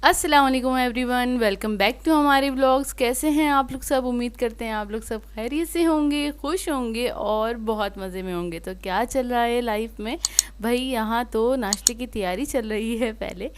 अस्सलाम वालेकुम everyone, welcome back to हमारे व्लॉग्स। कैसे हैं आप लोग सब? उम्मीद करते हैं आप लोग सब खैरियत से होंगे, खुश होंगे और बहुत मज़े में होंगे। तो क्या चल रहा है लाइफ में भाई? यहाँ तो नाश्ते की तैयारी चल रही है पहले,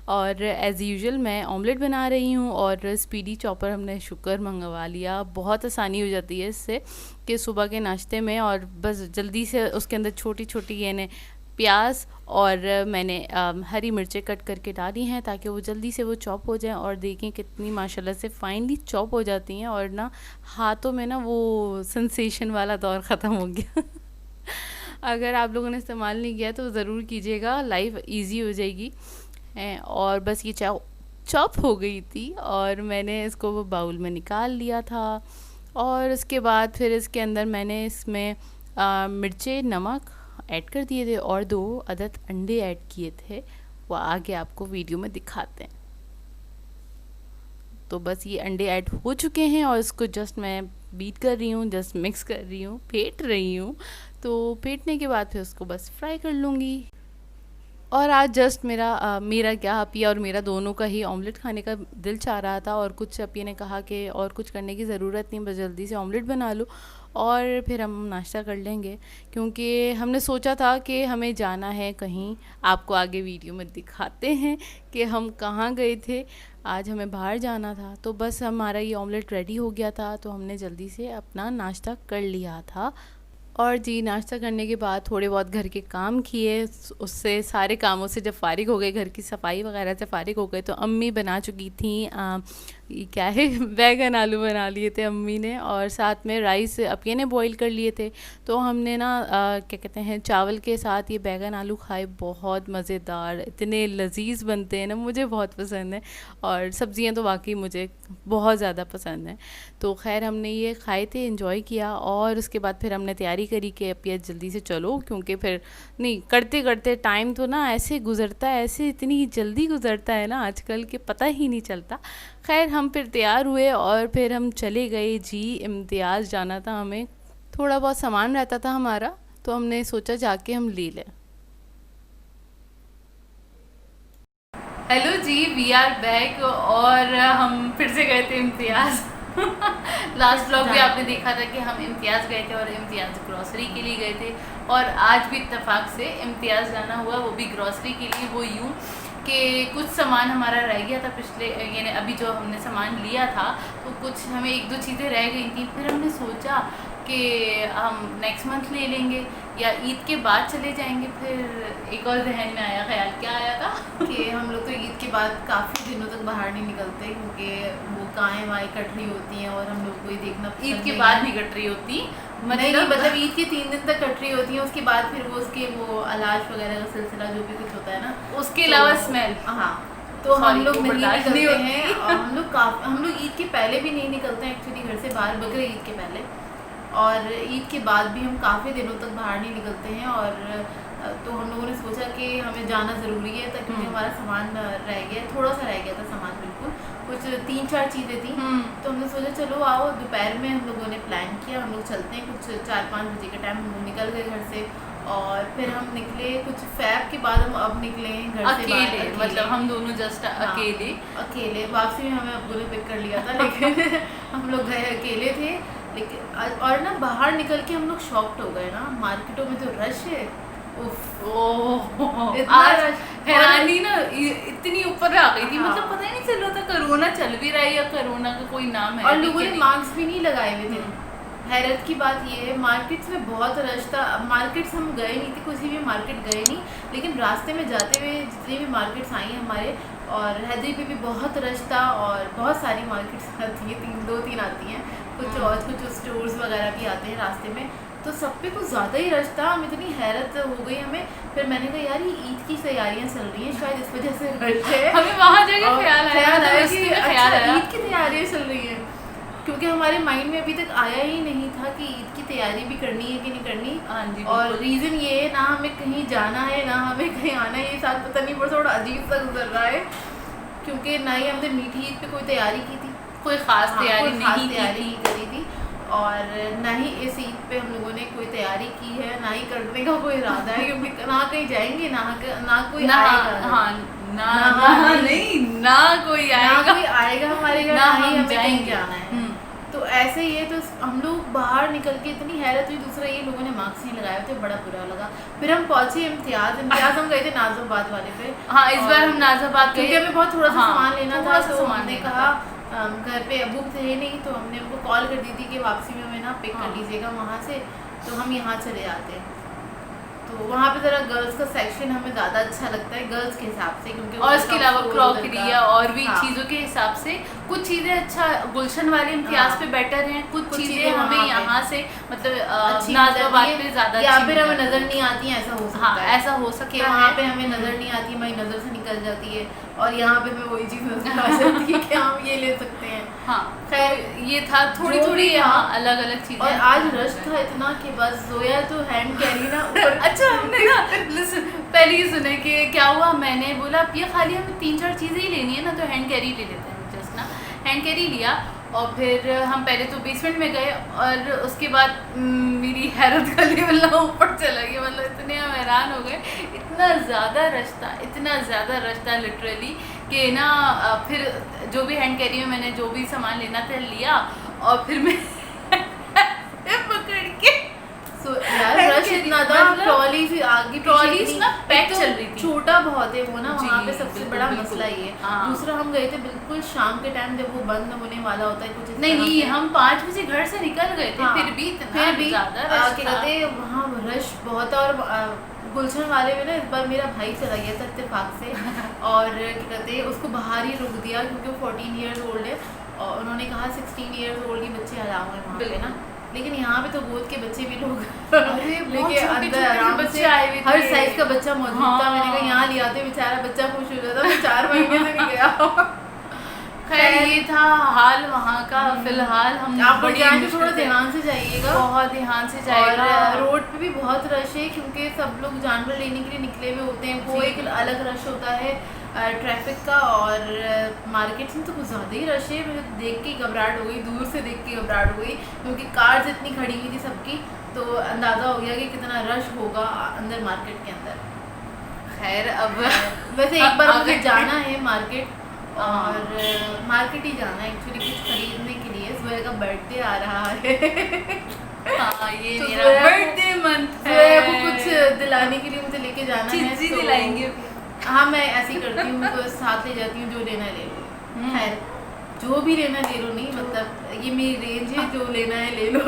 और एज़ यूजुअल मैं ऑमलेट बना रही हूँ। और स्पीडी चॉपर हमने शुक्र मंगवा लिया, बहुत आसानी हो जाती है इससे कि सुबह के नाश्ते में, और बस जल्दी से उसके अंदर छोटी छोटी यानी प्याज और मैंने हरी मिर्चें कट करके डाली हैं ताकि वो जल्दी से वो चॉप हो जाएं। और देखें कितनी माशाल्लाह से फाइनली चॉप हो जाती हैं, और ना हाथों में ना वो सेंसेशन वाला दौर ख़त्म हो गया। अगर आप लोगों ने इस्तेमाल नहीं किया तो ज़रूर कीजिएगा, लाइफ इजी हो जाएगी। और बस ये चॉप हो गई थी और मैंने इसको वो बाउल में निकाल लिया था। और उसके बाद फिर इसके अंदर मैंने इसमें मिर्चें, नमक ऐड कर दिए थे और 2 अदद अंडे ऐड किए थे। वो आगे आपको वीडियो में दिखाते हैं। तो बस ये अंडे ऐड हो चुके हैं और इसको जस्ट मैं बीट कर रही हूँ, जस्ट मिक्स कर रही हूँ, फेंट रही हूँ। तो फेंटने के बाद फिर उसको बस फ्राई कर लूँगी। और आज जस्ट मेरा क्या, अपिया और मेरा दोनों का ही ऑमलेट खाने का दिल चाह रहा था। और कुछ अपिया ने कहा कि और कुछ करने की ज़रूरत नहीं, बस जल्दी से ऑमलेट बना लो और फिर हम नाश्ता कर लेंगे। क्योंकि हमने सोचा था कि हमें जाना है कहीं, आपको आगे वीडियो में दिखाते हैं कि हम कहाँ गए थे। आज हमें बाहर जाना था, तो बस हमारा ये ऑमलेट रेडी हो गया था, तो हमने जल्दी से अपना नाश्ता कर लिया था। और जी, नाश्ता करने के बाद थोड़े बहुत घर के काम किए। उससे सारे कामों से जब फ़ारिग हो गए, घर की सफाई वगैरह से फ़ारिग हो गए, तो अम्मी बना चुकी थी ये क्या है, बैगन आलू बना लिए थे अम्मी ने, और साथ में राइस अपिया ने बॉईल कर लिए थे। तो हमने ना क्या कहते हैं, चावल के साथ ये बैगन आलू खाए, बहुत मज़ेदार, इतने लजीज बनते हैं ना, मुझे बहुत पसंद है। और सब्ज़ियाँ तो वाकई मुझे बहुत ज़्यादा पसंद हैं। तो खैर हमने ये खाए थे, एंजॉय किया। और उसके बाद फिर हमने तैयारी करी कि अपिया जल्दी से चलो, क्योंकि फिर नहीं करते करते टाइम तो ना ऐसे गुज़रता है, ऐसे इतनी जल्दी गुज़रता है ना आजकल कि पता ही नहीं चलता। खैर हम फिर तैयार हुए और फिर हम चले गए जी, इम्तियाज़ जाना था हमें। थोड़ा बहुत सामान रहता था हमारा, तो हमने सोचा जाके हम ले लें। हेलो जी, वी आर बैक। और हम फिर से गए थे इम्तियाज़। लास्ट व्लॉग भी आपने देखा था कि हम इम्तियाज़ गए थे और इम्तियाज़ ग्रॉसरी के लिए गए थे। और आज भी इत्तेफाक से इम्तियाज़ जाना हुआ, वो भी ग्रॉसरी के लिए। वो यूँ कि कुछ सामान हमारा रह गया था पिछले, यानी अभी जो हमने सामान लिया था, तो कुछ हमें 1-2 चीज़ें रह गई थी। फिर हमने सोचा कि हम नेक्स्ट मंथ ले लेंगे या ईद के बाद चले जाएंगे। फिर एक और जहन में आया ख्याल, क्या आया था कि हम लोग तो ईद के बाद काफ़ी दिनों तक बाहर नहीं निकलते, क्योंकि वो गायें वाएँ कट रही होती हैं और हम लोग को ही देखना ईद के बाद नहीं कट रही होती, मतलब ईद के 3 दिन तक कट रही होती हैं। उसके बाद फिर वो उसके वो इलाज वगैरह का सिलसिला जो भी कुछ होता है ना, उसके अलावा स्मेल, हाँ, तो हम लोग नहीं निकलते हैं। हम लोग ईद के पहले भी नहीं निकलते हैं एक्चुअली घर से बाहर, बकरीद ईद के पहले, और ईद के बाद भी हम काफ़ी दिनों तक बाहर नहीं निकलते हैं। और तो हम लोगों ने सोचा कि हमें जाना ज़रूरी है, क्योंकि हमारा सामान रह गया, थोड़ा सा रह गया था सामान, बिल्कुल कुछ 3-4 चीज़ें थी। तो हमने सोचा चलो आओ, दोपहर में हम लोगों ने प्लान किया, हम लोग चलते हैं। कुछ 4-5 बजे के टाइम हम लोग निकल गए घर से, और फिर हम निकले कुछ फैब के बाद। हम अब निकले हैं घर से अकेले, मतलब हम दोनों जस्ट अकेले। वापसी में हमें अब्बू ने पिक कर लिया था, लेकिन हम लोग गए अकेले थे। लेकिन और ना बाहर निकल के हम लोग शॉक्ड हो गए ना, मार्केटों में तो रश है, हैरानी ना इतनी ऊपर आ गई थी। हाँ। मतलब पता ही नहीं चल रहा था कोरोना चल भी रहा है या कोरोना का कोई नाम है, और लोगों ने मास्क भी नहीं लगाए हुए थे। हैरत की बात ये है, मार्केट्स में बहुत रश था। मार्केट्स हम गए नहीं थे, किसी भी मार्केट गए नहीं, लेकिन रास्ते में जाते हुए जितनी भी मार्केट्स आई हैं हमारे, और हैदरी पे भी बहुत रश था। और बहुत सारी मार्केट्स आती हैं, 2-3 आती हैं, कुछ और कुछ स्टोर्स वगैरह भी आते हैं रास्ते में, तो सब पे कुछ ज़्यादा ही रश था। हम इतनी हैरत हो गई हमें। फिर मैंने कहा यार ये ईद की तैयारियां चल रही हैं, शायद इस वजह से रश है। हमें वहाँ जाके ख्याल आया कि अच्छा ईद की तैयारियां चल रही हैं, क्योंकि हमारे माइंड में अभी तक आया ही नहीं था कि ईद की तैयारी भी करनी है कि नहीं करनी। हाँ जी। और रीज़न ये है, ना हमें कहीं जाना है ना हमें कहीं आना है, ये साथ पता नहीं, पर थोड़ा अजीब सा गुजर रहा है, क्योंकि ना ही हमने मीठी ईद पे कोई तैयारी की थी, कोई ख़ास तैयारी नहीं करी थी। और ना ही इस ईद पे हम लोगों ने कोई तैयारी की है, ना ही करने का कोई इरादा है, क्योंकि ना कहीं जाएंगे ना कोई आएगा। हाँ ना कोई आएगा हमारे घर, ना ही हमें कहीं जाना है। तो ऐसे ही है। तो हम लोग बाहर निकल के इतनी हैरत हुई। दूसरा ये लोगों ने मास्क नहीं लगाए थे, बड़ा बुरा लगा। फिर हम पहुंचे इम्तियाज हम गए थे नाज़िबाद वाले पे। हाँ, इस बार हम नाज़िबाद क्योंकि हमें बहुत थोड़ा सा सामान लेना था, तो हमने कहा घर पे अबू थे नहीं, तो हमने उनको कॉल कर दी थी कि वापसी में हमें ना पिक कर लीजिएगा वहाँ से, तो हम यहाँ चले जाते हैं। तो वहाँ पे ज़रा गर्ल्स का सेक्शन हमें ज़्यादा अच्छा लगता है गर्ल्स के हिसाब से, क्योंकि और इसके अलावा क्रॉकरी या और भी हाँ। चीज़ों के हिसाब से कुछ चीज़ें अच्छा गुलशन वाले इम्तियाज पे बेटर हैं, कुछ चीज़ें हमें यहाँ से मतलब नाज़िबाद पे ज़्यादा या फिर हमें नज़र नहीं आती है, ऐसा हो सकता है। ऐसा हो सकता है वहाँ पे हमें नज़र नहीं आती, हमारी नज़र से निकल जाती है, और यहाँ पे हमें वही चीज़ नजर आ जाती है कि हम ये ले सकते हैं। हाँ, खैर ये था थोड़ी यहाँ अलग अलग चीज़ें। और आज रश था इतना कि बस जोया तो हैंड कैरी ना अच्छा, हमने ना पहले ही सुने कि क्या हुआ, मैंने बोला अब ये खाली हमें 3-4 चीज़ें ही लेनी है ना, तो हैंड कैरी ले लेते हैं। जस्ट ना हैंड कैरी लिया, और फिर हम पहले तो बेसमेंट में गए, और उसके बाद मेरी हैरत का लेवल ना ऊपर चला गया। मतलब इतने हम हैरान हो गए, इतना ज़्यादा रश था लिटरली कि ना फिर जो भी हैंड कैरी में मैंने जो भी सामान लेना था लिया, और फिर मैं पकड़ के यार रश इतना था, ट्रॉली से आगे ट्रॉली ना पैक चल रही थी, छोटा बहुत है वो ना वहाँ पे सबसे बड़ा मसला ये है। दूसरा हम गए थे बिल्कुल शाम के टाइम जब वो बंद होने वाला होता है कुछ नहीं, हम 5 बजे घर से निकल गए थे। फिर भी ज़्यादा रश कहते वहाँ रश बहुत। और गुलशन वाले में ना इस बार मेरा भाई चला गया था इत्तेफाक से, और क्या कहते उसको बाहर ही रोक दिया, क्योंकि वो 14 ईयर्स ओल्ड है, और उन्होंने कहा 16 ईयर्स ओल्ड के बच्चे अलाउ हैं वहाँ पे ना। लेकिन यहाँ पे तो गोद के बच्चे भी लोग लेके अंदर आराम से हर साइज का बच्चा मौजूद था। मैंने कहा यहाँ ले आते, बेचारा बच्चा खुश हो जाता, 4 महीने से नहीं गया। खैर ये था हाल वहाँ का। फिलहाल हम आप थोड़ा ध्यान से जाइएगा, बहुत ध्यान से जाइएगा। रोड पे भी बहुत रश है, क्योंकि सब लोग जानवर लेने के लिए निकले हुए होते हैं। वो एक अलग रश होता है ट्रैफिक का, और मार्केट में तो कुछ ज़्यादा ही रश है। मुझे देख के घबराहट हो गई, दूर से देख के घबराहट हो गई, क्योंकि कार्स इतनी खड़ी हुई थी सबकी, तो अंदाज़ा हो गया कि कितना रश होगा अंदर मार्केट के अंदर। खैर अब वैसे एक बार मुझे जाना है मार्केट, और मार्केट ही जाना है एक्चुअली कुछ खरीदने के लिए। जोया का बर्थडे आ रहा है। हाँ, ये तो मेरा बर्थडे मंथ है। जोया को कुछ दिलाने के लिए मुझे लेके जाना है, चीज़ दिलाएंगे। हाँ, मैं ऐसे ही करती हूँ, उनको साथ ले जाती हूँ, जो लेना ले लो। खैर जो भी लेना ले लो, नहीं मतलब ये मेरी रेंज है, जो लेना है ले लो।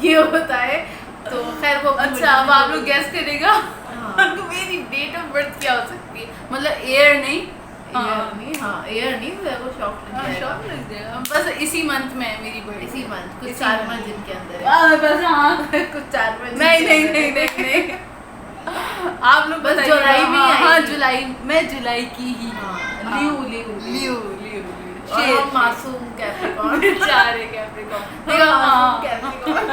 ये होता है। तो खैर वो अच्छा, अब आप लोग गैस करेगा मेरी डेट ऑफ बर्थ क्या हो सकती है, मतलब ईयर नहीं, एयर नहीं वो शॉक लग जाएगा। बस इसी मंथ में है मेरी बर्थडे, इसी मंथ कुछ 4-5 दिन के अंदर है। बस हाँ, कुछ 4-5 नहीं आप लोग बस जुलाई में आई। हाँ, जुलाई, मैं जुलाई की ही। लियो और मासूम कैप्रिकॉर्न, बेचारे कैप्रिकॉर्न,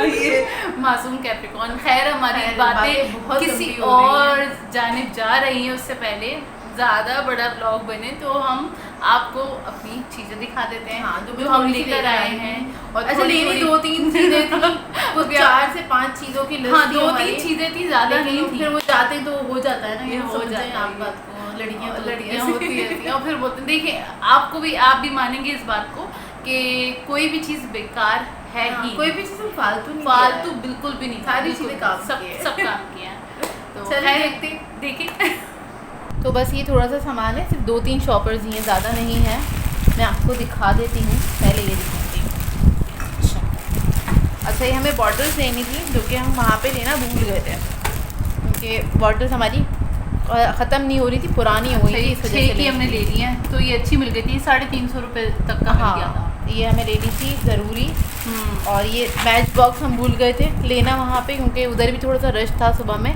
ये मासूम कैप्रिकॉर्न। खैर हमारी बातें किसी और जानिब जा रही हैं, उससे पहले ज़्यादा बड़ा ब्लॉग बने तो हम आपको अपनी चीज़ें दिखा देते हैं। हाँ, जो हम लेकर आए हैं। और अच्छा, लेनी 2-3 चीज़ें थी, कुछ 4 से 5 चीज़ों की लिस्ट। हाँ, 2-3 चीज़ें थी, ज़्यादा नहीं थी। फिर वो जाते तो हो जाता है ना, ये हो जाए आप बात को। लड़कियाँ होती है और फिर बोलते हैं। देखिए, आप भी मानेंगे इस बात को कि कोई भी चीज़ बेकार है ही, कोई भी चीज़ फालतू बिल्कुल भी नहीं, सारी चीज़ें काम सब काम किया है। तो चलिए देखिए तो बस ये थोड़ा सा सामान है, सिर्फ 2-3 शॉपर्स ही हैं, ज़्यादा नहीं है। मैं आपको दिखा देती हूँ, पहले ये दिखाती हूँ। अच्छा, ये हमें बॉटल्स लेनी थी, जो कि हम वहाँ पे लेना भूल गए थे, क्योंकि बॉटल्स हमारी ख़त्म नहीं हो रही थी, पुरानी हो गई थी, इस वजह से हमने ले ली है। तो ये अच्छी मिल गई थी, 350 रुपये तक का मिल गया था। ये हमें लेनी थी ज़रूरी। और ये मैच बॉक्स हम भूल गए थे लेना वहाँ पे, क्योंकि उधर भी थोड़ा सा रश था सुबह में।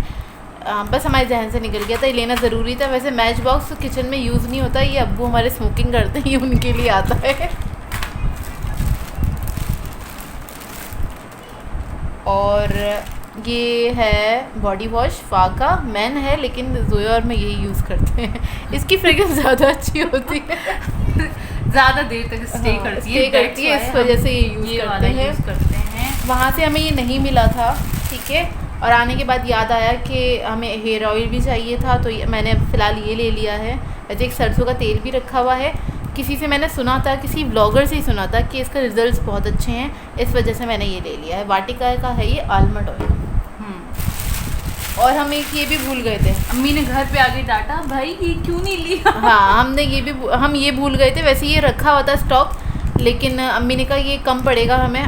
बस हमारे जहन से निकल गया था, ये लेना ज़रूरी था। वैसे मैच बॉक्स किचन में यूज़ नहीं होता, ये अब्बू हमारे स्मोकिंग करते हैं, ये उनके लिए आता है। और ये है बॉडी वॉश फाका, मैन है, लेकिन जोया और मैं यही यूज़ करते हैं। इसकी फ्रेग्रेंस ज़्यादा अच्छी होती है। ज़्यादा देर तक स्टे करती है, इस वजह से ये यूज़ करते हैं। वहाँ से हमें ये नहीं मिला था, ठीक है। और आने के बाद याद आया कि हमें हेयर ऑयल भी चाहिए था, तो मैंने फ़िलहाल ये ले लिया है। वैसे एक सरसों का तेल भी रखा हुआ है, किसी से मैंने सुना था, किसी ब्लॉगर से ही सुना था कि इसका रिज़ल्ट्स बहुत अच्छे हैं, इस वजह से मैंने ये ले लिया है। वाटिका का है ये आलमंड ऑयल। और हम एक ये भी भूल गए थे, अम्मी ने घर पे आके डांटा, भाई ये क्यों नहीं लिया। हाँ, हम ये भूल गए थे। वैसे ये रखा हुआ था स्टॉक, लेकिन अम्मी ने कहा ये कम पड़ेगा हमें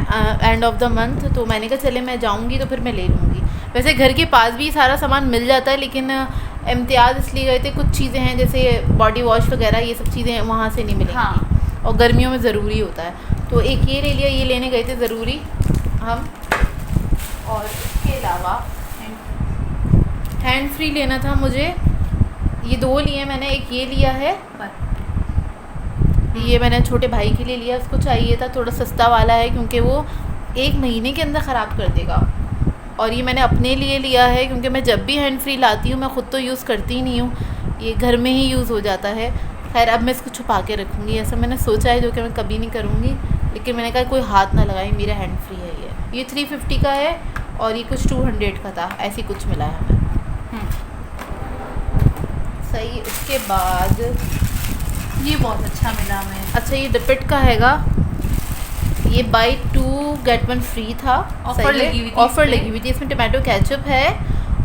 एंड ऑफ द मंथ, तो मैंने कहा चले मैं जाऊँगी तो फिर मैं ले लूँगी। वैसे घर के पास भी सारा सामान मिल जाता है, लेकिन इम्तियाज़ इसलिए गए थे, कुछ चीज़ें हैं जैसे बॉडी वॉश वगैरह, ये सब चीज़ें वहाँ से नहीं मिलेंगी। हाँ। और गर्मियों में ज़रूरी होता है, तो एक ये ले लिया, ये लेने गए थे ज़रूरी हम। और इसके अलावा हैंड फ्री लेना था मुझे, ये 2 लिए मैंने। एक ये लिया है, ये मैंने छोटे भाई के लिए लिया, उसको चाहिए था, थोड़ा सस्ता वाला है क्योंकि वो 1 महीने के अंदर ख़राब कर देगा। और ये मैंने अपने लिए लिया है क्योंकि मैं जब भी हैंड फ्री लाती हूँ, मैं ख़ुद तो यूज़ करती ही नहीं हूँ, ये घर में ही यूज़ हो जाता है। खैर अब मैं इसको छुपा के रखूँगी, ऐसा मैंने सोचा है, जो कि मैं कभी नहीं करूँगी, लेकिन मैंने कहा कोई हाथ ना लगाए, मेरा हैंड फ्री है ये 350 का है और ये कुछ 200 का था, ऐसी कुछ मिला है हमें। सही। उसके बाद ये बहुत अच्छा मिला हमें। अच्छा, ये डिपिट का हैगा, ये बाई 2 गेट 1 फ्री था, ऑफर लगी हुई थी। इसमें टमाटो केचप है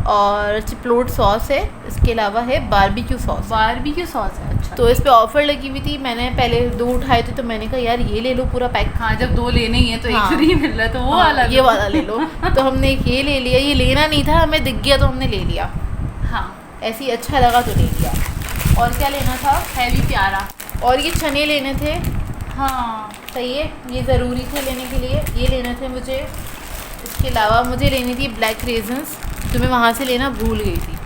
और चिपलोड सॉस है, इसके अलावा है बारबेक्यू सॉस है। अच्छा, तो इस पे ऑफर लगी हुई थी। मैंने पहले 2 उठाए थे, तो मैंने कहा यार ये ले लो पूरा पैक। हाँ, जब 2 लेने ही है तो हाँ, एक फ्री मिल रहा है, तो वो वाला ये वाला ले लो। तो हमने एक ये ले लिया, ये लेना नहीं था, हमें दिख गया तो हमने ले लिया। हाँ, ऐसे ही अच्छा लगा तो ले लिया। और क्या लेना था, है भी प्यारा। और ये चने लेने थे। हाँ, सही है, ये ज़रूरी थे लेने के लिए, ये लेने थे मुझे। इसके अलावा मुझे लेनी थी ब्लैक रेजन्स, जो मैं वहाँ से लेना भूल गई थी,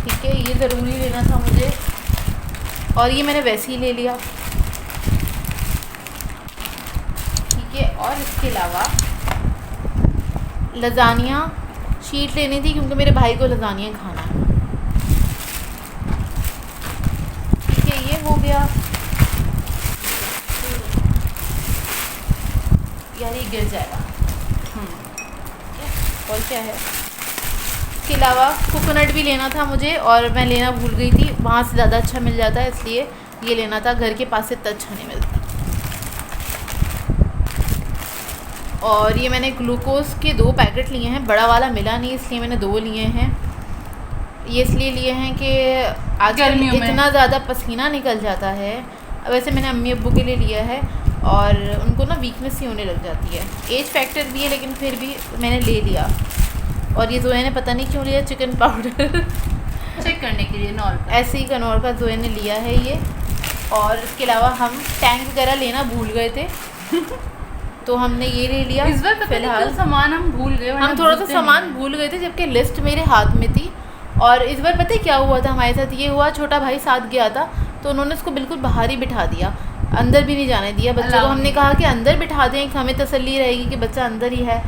ठीक है, ये ज़रूरी लेना था मुझे। और ये मैंने वैसे ही ले लिया, ठीक है। और इसके अलावा लजानिया शीट लेनी थी क्योंकि मेरे भाई को लजानिया खाना है, ठीक है, ये हो गया। यार ये गिर जाएगा। और क्या है, इसके अलावा कोकोनट भी लेना था मुझे, और मैं लेना भूल गई थी, वहाँ से ज़्यादा अच्छा मिल जाता है, इसलिए ये लेना था, घर के पास से इतना अच्छा नहीं मिलता। और ये मैंने ग्लूकोज के 2 पैकेट लिए हैं, बड़ा वाला मिला नहीं इसलिए मैंने 2 लिए हैं। ये इसलिए लिए हैं कि आजकल इतना ज़्यादा पसीना निकल जाता है। वैसे मैंने अम्मी अब्बू के लिए लिया है, और उनको ना वीकनेस ही होने लग जाती है, एज फैक्टर भी है, लेकिन फिर भी मैंने ले लिया। और ये जोए ने पता नहीं क्यों लिया, चिकन पाउडर चेक करने के लिए, नॉर्मल ऐसे ही कनौर का जोए ने लिया है ये। और इसके अलावा हम टैंक वगैरह लेना भूल गए थे तो हमने ये ले लिया। इस बार फिलहाल सामान हम भूल गए, हम थोड़ा सा सामान भूल गए थे, जबकि लिस्ट मेरे हाथ में थी। और इस बार पता है क्या हुआ था हमारे साथ, ये हुआ, छोटा भाई साथ गया था, तो उन्होंने उसको बिल्कुल बाहर ही बिठा दिया, अंदर भी नहीं जाने दिया बच्चों को। हमने कहा कि अंदर बिठा दें, हमें तसल्ली रहेगी कि बच्चा अंदर ही है,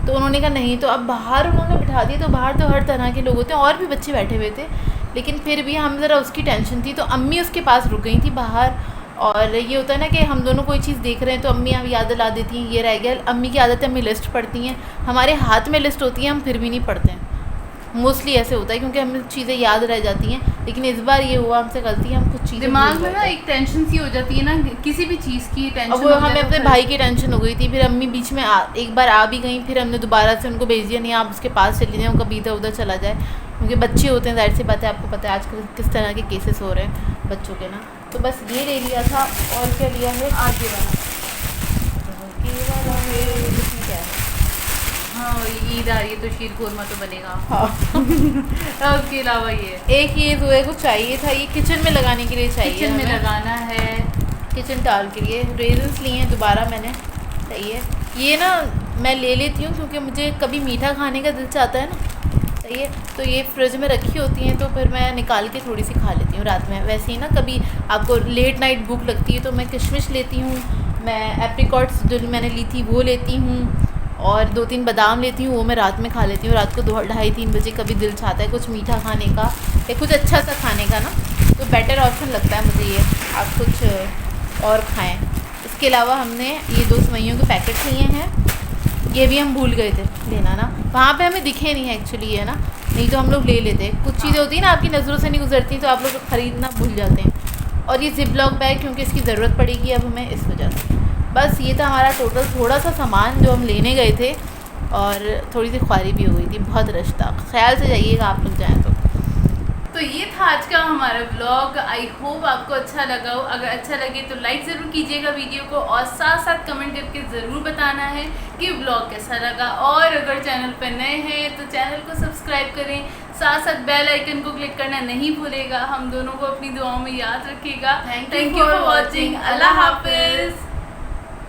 तो उन्होंने कहा नहीं, तो अब बाहर उन्होंने बिठा दिया। तो बाहर तो हर तरह के लोग होते हैं, और भी बच्चे बैठे हुए थे, लेकिन फिर भी हम ज़रा उसकी टेंशन थी, तो अम्मी उसके पास रुक गई थी बाहर। और ये होता है ना कि हम दोनों कोई चीज़ देख रहे हैं तो अम्मी हम याद दिला देती हैं, ये रह गया। अम्मी की आदत है, अम्मी लिस्ट पढ़ती हैं, हमारे हाथ में लिस्ट होती है, हम फिर भी नहीं पढ़ते हैं। मोस्टली ऐसे होता है क्योंकि हमें चीज़ें याद रह जाती हैं, लेकिन इस बार ये हुआ हमसे गलती, हम कुछ चीज़ें दिमाग में ना एक टेंशन सी हो जाती है ना, किसी भी चीज़ की टेंशन। अब हमें अपने भाई की टेंशन हो गई थी, फिर अम्मी बीच में एक बार आ भी गई, फिर हमने दोबारा से उनको भेज दिया, नहीं आप उसके पास चले जाएँ, कभी इधर उधर चला जाए, क्योंकि बच्चे होते हैं, जाहिर सी बात है, आपको पता है आजकल किस तरह के केसेस हो रहे हैं बच्चों के ना। तो बस ये ले लिया था। और क्या लिया है, आगे वाला क्या है, हाँ ईद आ रही है तो शीर खोरमा तो बनेगा। हाँ उसके अलावा ये एक ये जो है कुछ चाहिए था, ये किचन में लगाने के लिए चाहिए, किचन में लगाना है, किचन टाल के लिए। रेजन्स लिए हैं दोबारा मैंने, सही है। ये ना मैं ले लेती हूँ क्योंकि मुझे कभी मीठा खाने का दिल चाहता है ना, सही है, तो ये फ्रिज में रखी होती हैं, तो फिर मैं निकाल के थोड़ी सी खा लेती हूँ रात में। वैसे ही ना कभी आपको लेट नाइट भूख लगती है तो मैं किशमिश लेती हूँ, मैं एप्रिकॉट्स जो मैंने ली थी वो लेती हूँ, और 2-3 बादाम लेती हूँ, वो मैं रात में खा लेती हूँ। रात को 2-2:30-3 बजे कभी दिल चाहता है कुछ मीठा खाने का या कुछ अच्छा सा खाने का ना, तो बेटर ऑप्शन लगता है मुझे ये। आप कुछ और खाएं। इसके अलावा हमने ये 2 सेवइयों के पैकेट लिए हैं, ये भी हम भूल गए थे लेना ना, वहाँ पे हमें दिखे नहीं है एक्चुअली, है ना, नहीं तो हम लोग ले लेते। कुछ चीज़ें होती हैं ना आपकी नज़रों से नहीं गुजरती, तो आप लोग ख़रीदना भूल जाते हैं। और ये जिप-लॉक बैग क्योंकि इसकी ज़रूरत पड़ेगी अब हमें, इस वजह से। बस ये था हमारा टोटल थोड़ा सा सामान जो हम लेने गए थे, और थोड़ी सी ख्वारी भी हो गई थी, बहुत रश था। ख्याल से जाइएगा आप लोग जाएँ तो ये था आज का हमारा व्लॉग। आई होप आपको अच्छा लगा हो। अगर अच्छा लगे तो लाइक ज़रूर कीजिएगा वीडियो को, और साथ साथ कमेंट करके ज़रूर बताना है कि व्लॉग कैसा लगा। और अगर चैनल पर नए हैं तो चैनल को सब्सक्राइब करें, साथ साथ बेल आइकन को क्लिक करना नहीं भूलेगा। हम दोनों को अपनी दुआओं में याद रखिएगा। Thank you for watching. अल्लाह हाफिज़।